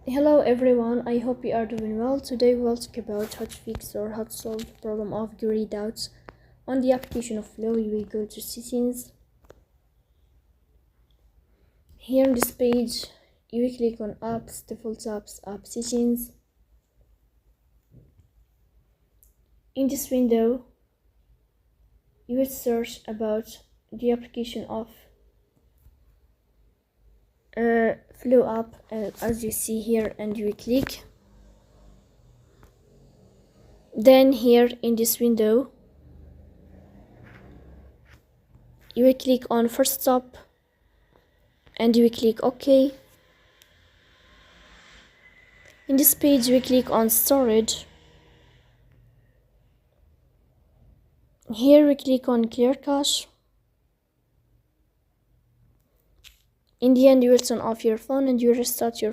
Hello everyone, I hope you are doing well. Today we'll talk about how to fix or how to solve the problem of grey dots on the application of Flow. You will go to settings. Here on this page, you will click on apps, default apps, app settings. In this window, you will search about the application of Flow app as you see here, and you will click. Then here in this window, you will click on first stop and you will click OK. In this page, we click on storage. Here we click on clear cache. In the end, you will turn off your phone and you restart your